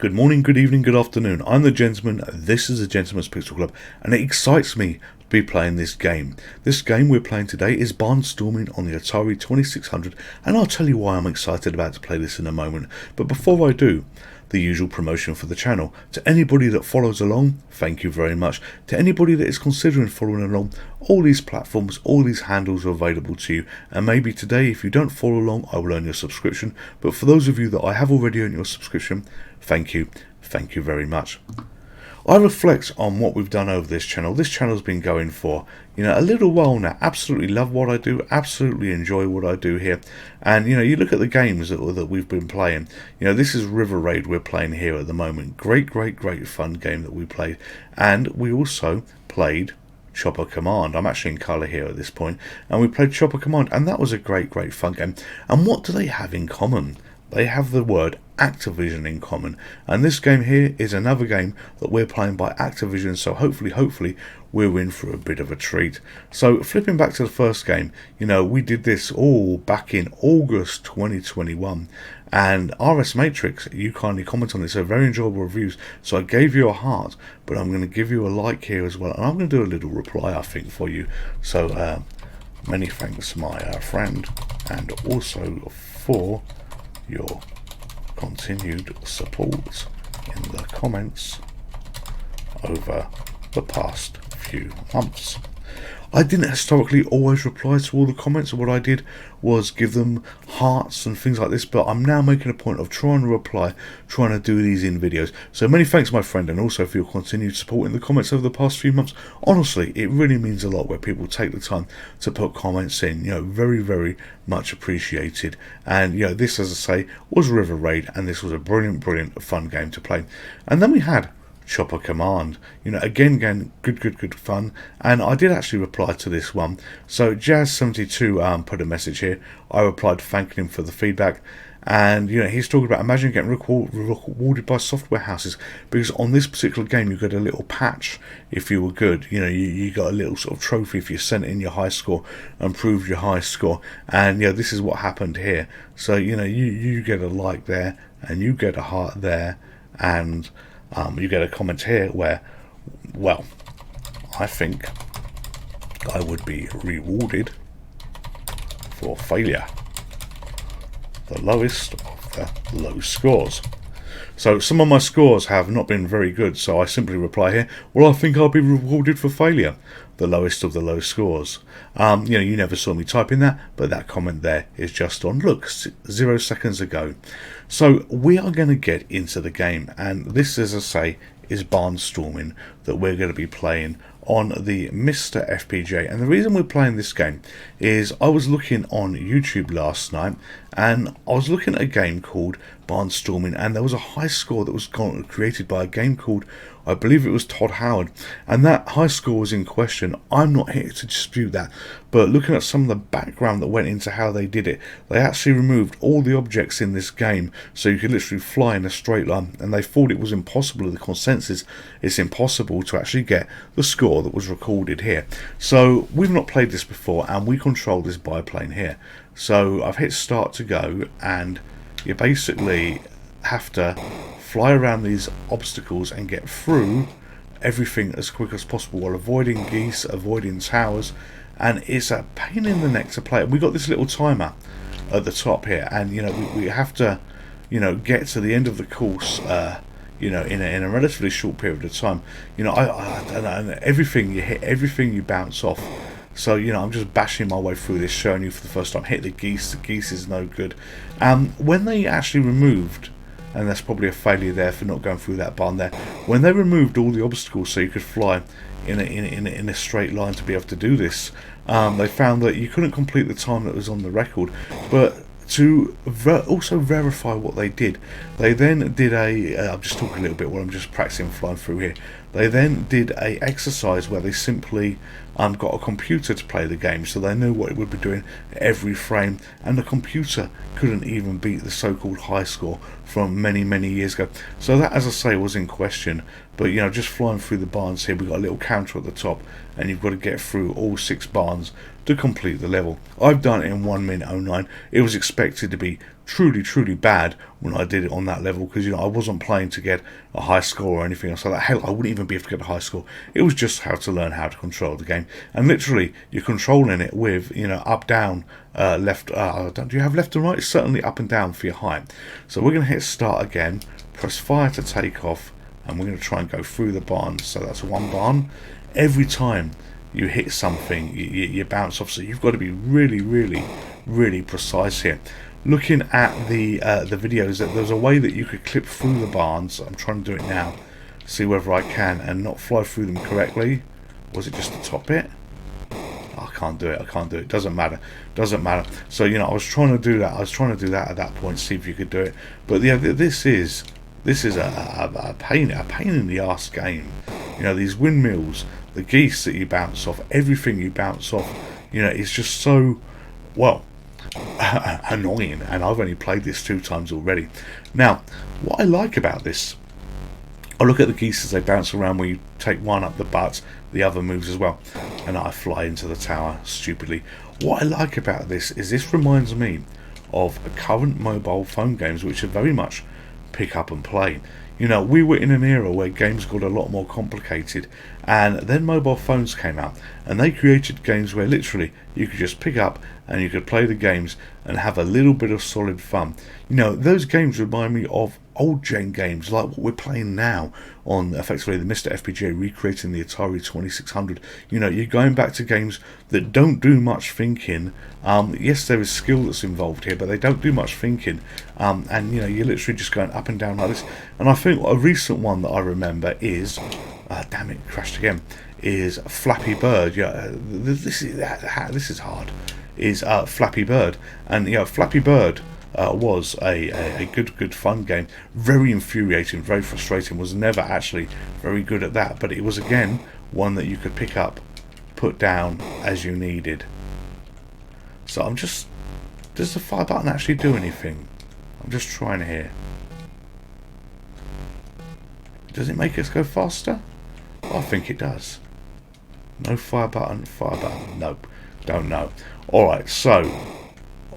Good morning, good evening, good afternoon. I'm the Gentleman, this is the Gentleman's Pixel Club, and it excites me to be playing this game. This game we're playing today is Barnstorming on the Atari 2600, and I'll tell you why I'm excited about to play this in a moment. But before I do, the usual promotion for the channel. To anybody that follows along, thank you very much. To anybody that is considering following along, all these platforms, all these handles are available to you. And maybe today, if you don't follow along, I will earn your subscription. But for those of you that I have already earned your subscription, thank you. Thank you very much. I reflect on what we've done over this channel. This channel's been going for, a little while now. Absolutely love what I do. Absolutely enjoy what I do here. And, you look at the games that we've been playing. This is River Raid we're playing here at the moment. Great fun game that we played. And we also played Chopper Command. I'm actually in colour here at this point. And we played Chopper Command. And that was a great fun game. And what do they have in common? They have the word Activision in common, and this game here is another game that we're playing by Activision, so hopefully we're in for a bit of a treat. So flipping back to the first game, we did this all back in August 2021, and RS Matrix, you kindly comment on this, so very enjoyable reviews, so I gave you a heart, but I'm going to give you a like here as well, and I'm going to do a little reply I think for you. So many thanks my friend, and also for your continued support in the comments over the past few months. I didn't historically always reply to all the comments. What I did was give them hearts and things like this, but I'm now making a point of trying to reply, trying to do these in videos. So many thanks my friend, and also for your continued support in the comments over the past few months. Honestly, it really means a lot where people take the time to put comments in, very much appreciated. And this, as I say, was River Raid, and this was a brilliant fun game to play. And then we had Chopper Command, again good fun, and I did actually reply to this one. So Jazz72 put a message here. I replied thanking him for the feedback, and he's talking about imagine getting rewarded by software houses, because on this particular game you got a little patch if you were good. You got a little sort of trophy if you sent in your high score and proved your high score, and this is what happened here. So you get a like there, and you get a heart there, and you get a comment here where, well, I think I would be rewarded for failure. The lowest of the low scores. So some of my scores have not been very good, so I simply reply here, well, I think I'll be rewarded for failure. The lowest of the low scores. You never saw me typing that, but that comment there is just on, look, 0 seconds ago. So we are going to get into the game, and this, as I say, is Barnstorming that we're going to be playing on the MiSTer FPGA. And the reason we're playing this game is I was looking on YouTube last night, and I was looking at a game called Barnstorming, and there was a high score that was created by a game called, I believe it was Todd Howard, and that high score was in question. I'm not here to dispute that, but looking at some of the background that went into how they did it, they actually removed all the objects in this game so you could literally fly in a straight line, and they thought it was impossible. The consensus is impossible to actually get the score that was recorded here. So we've not played this before, and we control this biplane here. So I've hit start to go, and you basically have to fly around these obstacles and get through everything as quick as possible while avoiding geese, avoiding towers, and it's a pain in the neck to play. We got this little timer at the top here, and we have to get to the end of the course in a relatively short period of time. I don't know, everything you hit, everything you bounce off. So I'm just bashing my way through this, showing you for the first time. Hit the geese is no good. When they actually removed, and that's probably a failure there for not going through that barn there, when they removed all the obstacles so you could fly in a straight line to be able to do this, they found that you couldn't complete the time that was on the record. But to also verify what they did, they then did I'm just talking a little bit while I'm just practicing flying through here. They then did a exercise where they simply got a computer to play the game, so they knew what it would be doing every frame, and the computer couldn't even beat the so-called high score from many years ago. So that, as I say, was in question. But just flying through the barns here, we've got a little counter at the top, and you've got to get through all 6 barns to complete the level. I've done it in 1 minute 09. It was expected to be truly bad when I did it on that level, because I wasn't playing to get a high score or anything else like that. Hell, I wouldn't even be able to get a high score. It was just how to learn how to control the game, and literally you're controlling it with up, down, left. Do you have left and right? It's certainly up and down for your height. So we're going to hit start again, press fire to take off, and we're going to try and go through the barn. So that's one barn. Every time you hit something, you bounce off, so you've got to be really precise here. Looking at the videos, that there's a way that you could clip through the barns. I'm trying to do it now, see whether I can, and not fly through them correctly. Was it just the top bit? I can't do it. Doesn't matter. So I was trying to do that. At that point, see if you could do it. But yeah, this is a pain in the arse game. These windmills, the geese that you bounce off, everything you bounce off, it's just so, well, annoying. And I've only played this 2 times already. Now, what I like about this, I look at the geese as they bounce around. Where you take one up the butt, the other moves as well, and I fly into the tower stupidly. What I like about this is this reminds me of current mobile phone games, which are very much pick up and play. We were in an era where games got a lot more complicated, and then mobile phones came out, and they created games where literally you could just pick up and you could play the games and have a little bit of solid fun. Those games remind me of old gen games like what we're playing now on effectively the MiSTer FPGA, recreating the Atari 2600. You're going back to games that don't do much thinking. Yes, there is skill that's involved here, but they don't do much thinking. And you're literally just going up and down like this. And I think a recent one that I remember is, damn it, crashed again, is Flappy Bird. This is hard. Is Flappy Bird, and Flappy Bird was a good fun game. Very infuriating, very frustrating. Was never actually very good at that, but it was again one that you could pick up, put down as you needed. So does the fire button actually do anything? I'm just trying here. Does it make us go faster? I think it does. No fire button, nope, don't know. Alright, so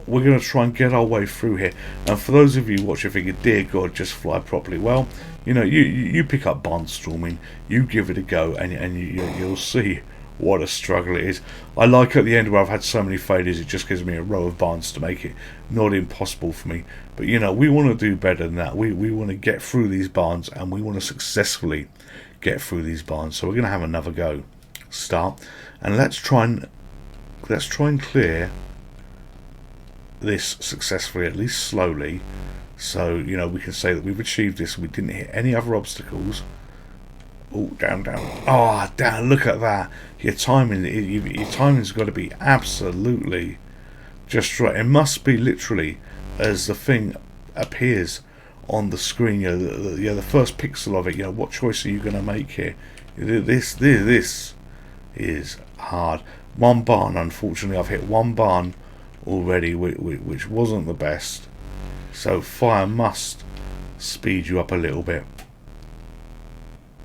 we're going to try and get our way through here. And for those of you watching thinking, dear God, just fly properly, well, you pick up Barnstorming, you give it a go, and you'll see what a struggle it is. I like at the end where I've had so many failures, it just gives me a row of barns to make it not impossible for me. But we want to do better than that. We want to get through these barns, and we want to successfully get through these barns. So we're going to have another go. Start, and let's try and clear this successfully, at least slowly, so we can say that we've achieved this. We didn't hit any other obstacles. Oh, down. Oh, down! Look at that. Your timing's got to be absolutely just right. It must be literally as the thing appears on the screen. The first pixel of it. What choice are you going to make here? This is hard. One barn, unfortunately, I've hit one barn already, which wasn't the best. So fire must speed you up a little bit.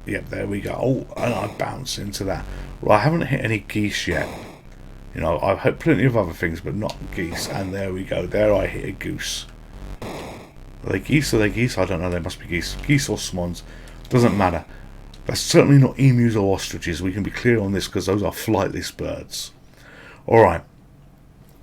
Yep, there we go. Oh, and I bounce into that. Well, I haven't hit any geese yet. I've hit plenty of other things, but not geese. And there we go. There I hit a goose. Are they geese? I don't know. They must be geese. Geese or swans. Doesn't matter. That's certainly not emus or ostriches. We can be clear on this because those are flightless birds. Alright.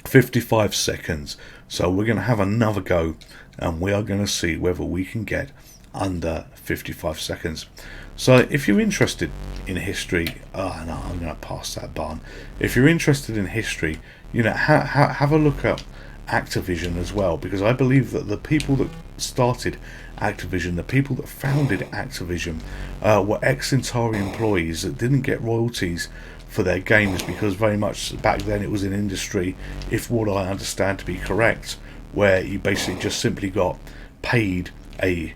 55 seconds. So we're going to have another go, and we are going to see whether we can get under 55 seconds. So if you're interested in history, oh no, I'm going to pass that barn. If you're interested in history, have a look at Activision as well, because I believe that the people that started Activision, the people that founded Activision, were ex-Atari employees that didn't get royalties for their games, because very much back then it was an industry, if what I understand to be correct, where you basically just simply got paid a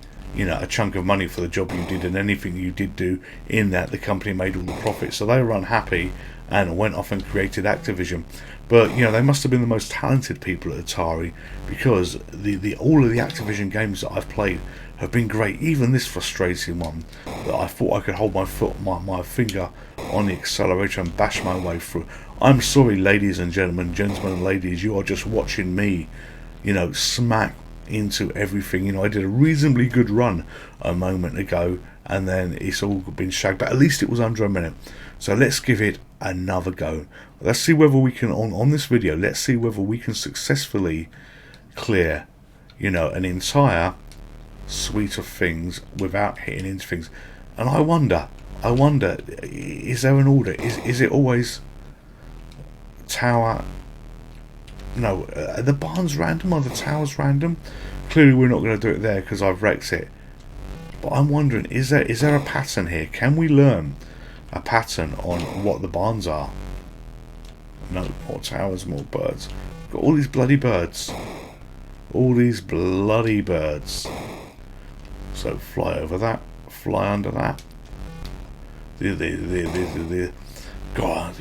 chunk of money for the job you did, and anything you did do in that, the company made all the profit. So they were unhappy and went off and created Activision. But they must have been the most talented people at Atari, because all of the Activision games that I've played have been great. Even this frustrating one that I thought I could hold my finger on the accelerator and bash my way through. I'm sorry, ladies and gentlemen, and ladies, you are just watching me, smack into everything. I did a reasonably good run a moment ago, and then it's all been shagged, but at least it was under a minute. So let's give it another go. Let's see whether we can, on this video, let's see whether we can successfully clear, an entire suite of things without hitting into things. And I wonder, is there an order? Is it always tower? No, are the barns random? Are the towers random? Clearly we're not going to do it there because I've wrecked it. But I'm wondering, is there a pattern here? Can we learn a pattern on what the barns are? No, more towers, more birds. Got all these bloody birds. All these bloody birds. So fly over that, fly under that. God,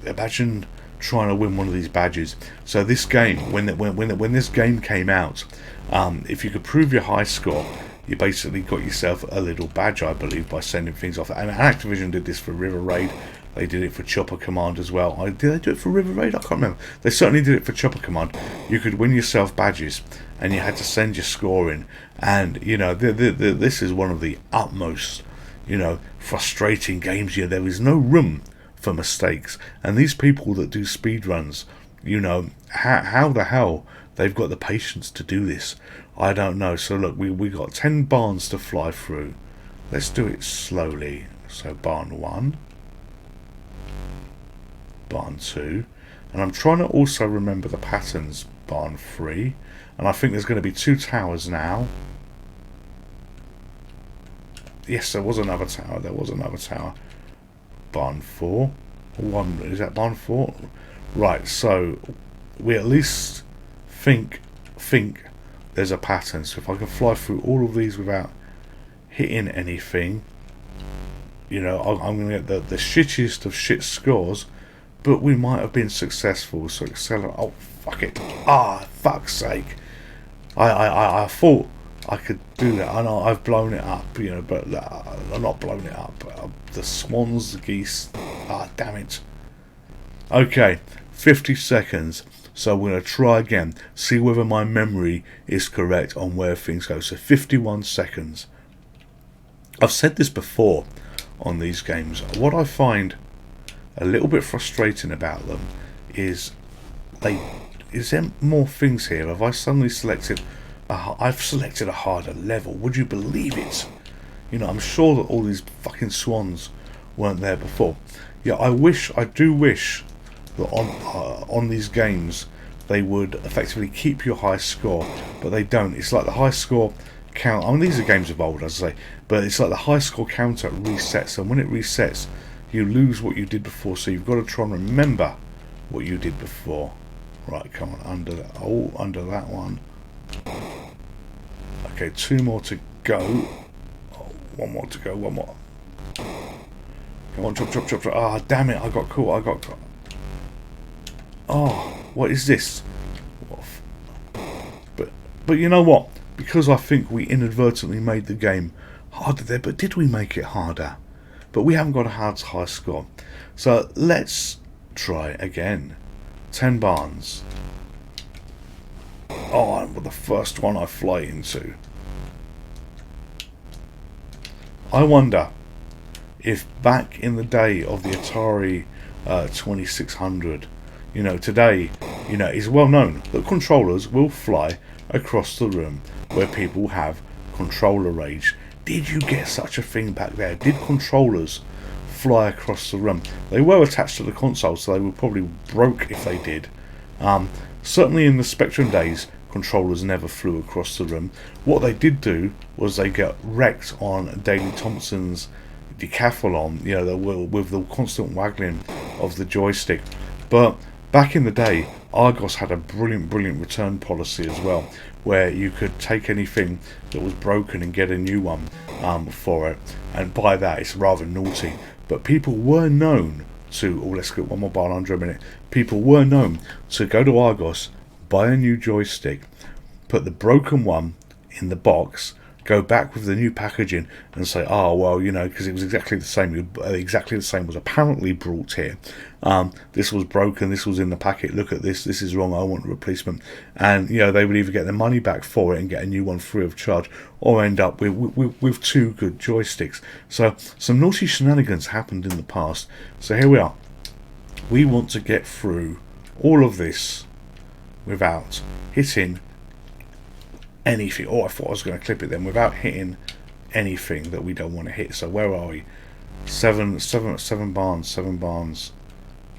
imagine trying to win one of these badges. So this game, when this game came out, if you could prove your high score, you basically got yourself a little badge, I believe, by sending things off. And Activision did this for River Raid. They did it for Chopper Command as well. Did they do it for River Raid? I can't remember. They certainly did it for Chopper Command. You could win yourself badges, and you had to send your score in. And this is one of the utmost, frustrating games. There is no room for mistakes. And these people that do speedruns, how the hell they've got the patience to do this, I don't know. So look, we got 10 barns to fly through. Let's do it slowly. So barn 1, barn 2, and I'm trying to also remember the patterns. Barn 3, and I think there's going to be 2 towers now. Yes, there was another tower. Barn 4. Is that barn 4? Right, so we at least think there's a pattern. So if I can fly through all of these without hitting anything, I'm going to get the shittiest of shit scores, but we might have been successful. So accelerate. Oh, fuck it. Fuck's sake. I thought I could do that. I know I've blown it up, but I'm not blown it up. The swans, the geese. Damn it. Okay, 50 seconds. So we're going to try again. See whether my memory is correct on where things go. So 51 seconds. I've said this before on these games. What I find a little bit frustrating about them is is there more things here? Have I suddenly selected I've selected a harder level? Would you believe it? I'm sure that all these fucking swans weren't there before. Yeah, I do wish that on these games they would effectively keep your high score, but they don't. It's like the high score count. I mean, these are games of old, as I say, but it's like the high score counter resets, and when it resets, you lose what you did before. So you've got to try and remember what you did before. Right, come on, under that one. Okay, 2 more to go. Oh, 1 more to go. 1 more. Come on, chop. Damn it! I got caught. Oh, what is this? But you know what? Because I think we inadvertently made the game harder there. But did we make it harder? But we haven't got a high score. So let's try again. 10 barns. Oh, the first one I fly into. I wonder if back in the day of the Atari 2600, today, it's well known that controllers will fly across the room where people have controller rage. Did you get such a thing back there? Did controllers fly across the room? They were attached to the console, so they were probably broke if they did. Certainly in the Spectrum days, controllers never flew across the room. What they did do was they got wrecked on Daley Thompson's decathlon, with the constant waggling of the joystick. But back in the day, Argos had a brilliant return policy as well, where you could take anything that was broken and get a new one for it. And by that, it's rather naughty. But people were known to, let's get one more bar under a minute. People were known to go to Argos, buy a new joystick, put the broken one in the box, go back with the new packaging and say, oh well, you know, because it was exactly the same was apparently brought here. This was broken, this was in the packet, look at this is wrong, I want a replacement. And you know, they would either get their money back for it and get a new one free of charge, or end up with two good joysticks. So some naughty shenanigans happened in the past. So here we are. We want to get through all of this without hitting anything. Oh, I thought I was going to clip it then. Without hitting anything that we don't want to hit. So where are we? Seven barns.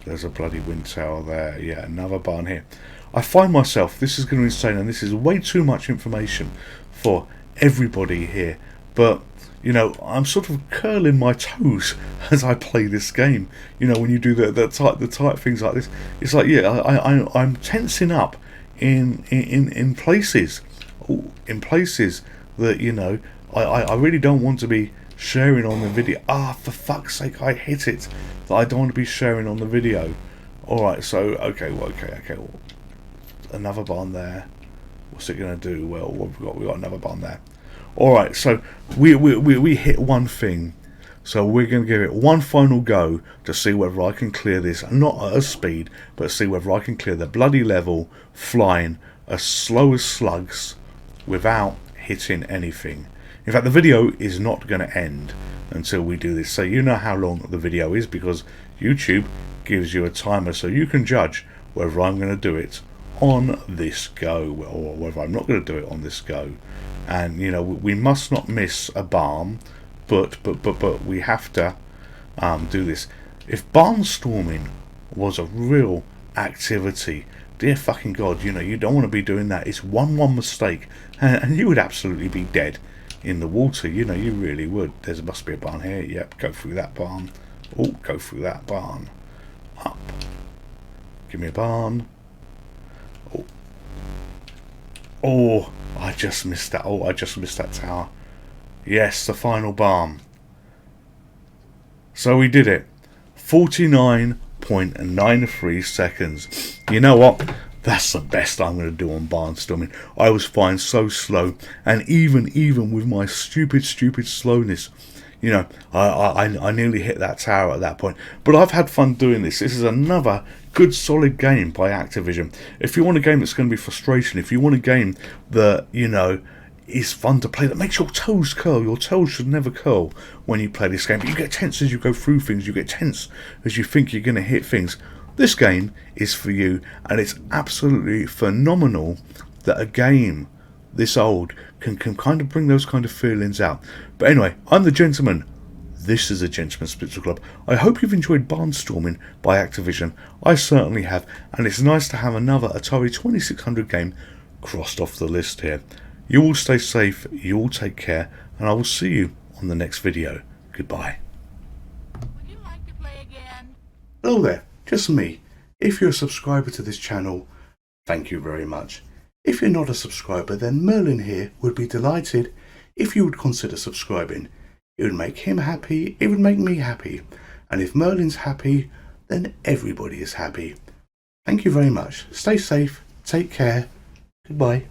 There's a bloody wind tower there. Yeah, another barn here. I find myself, this is going to be insane, and this is way too much information for everybody here, but you know, I'm sort of curling my toes as I play this game. You know, when you do the type things like this, it's like, yeah, I'm tensing up in places that, you know, I really don't want to be sharing on the video. For fuck's sake, I hit it. That I don't want to be sharing on the video. All right, so okay. Well, another barn there. What's it gonna do? Well, what have we got? We got another barn there. All right, so we hit one thing. So we're going to give it one final go to see whether I can clear this, not at a speed, but see whether I can clear the bloody level flying as slow as slugs without hitting anything. In fact, the video is not going to end until we do this. So you know how long the video is, because YouTube gives you a timer, so you can judge whether I'm going to do it on this go or whether I'm not going to do it on this go. And you know, we must not miss a barn, but we have to do this. If barnstorming was a real activity, dear fucking God, you know, you don't want to be doing that. It's one mistake, and you would absolutely be dead in the water. You know, you really would. There must be a barn here. Yep, go through that barn. Oh, go through that barn. Up. Give me a barn. Oh, I just missed that. Oh, I just missed that tower. Yes, the final barn. So we did it. 49.93 seconds. You know what? That's the best I'm going to do on barnstorming. I was flying so slow, and even with my stupid slowness, you know, I nearly hit that tower at that point. But I've had fun doing this. This is another good solid game by Activision. If you want a game that's going to be frustration, if you want a game that, you know, is fun to play, that makes your toes curl. Your toes should never curl when you play this game, but you get tense as you go through things. You get tense as you think you're going to hit things. This game is for you, and it's absolutely phenomenal that a game this old can kind of bring those kind of feelings out. But anyway, I'm the gentleman. This is a Gentleman's Pixel Club. I hope you've enjoyed Barnstorming by Activision. I certainly have, and it's nice to have another Atari 2600 game crossed off the list here. You all stay safe, you all take care, and I will see you on the next video. Goodbye. Would you like to play again? Hello there, just me. If you're a subscriber to this channel, thank you very much. If you're not a subscriber, then Merlin here would be delighted if you would consider subscribing. It would make him happy, it would make me happy. And if Merlin's happy, then everybody is happy. Thank you very much. Stay safe, take care, goodbye.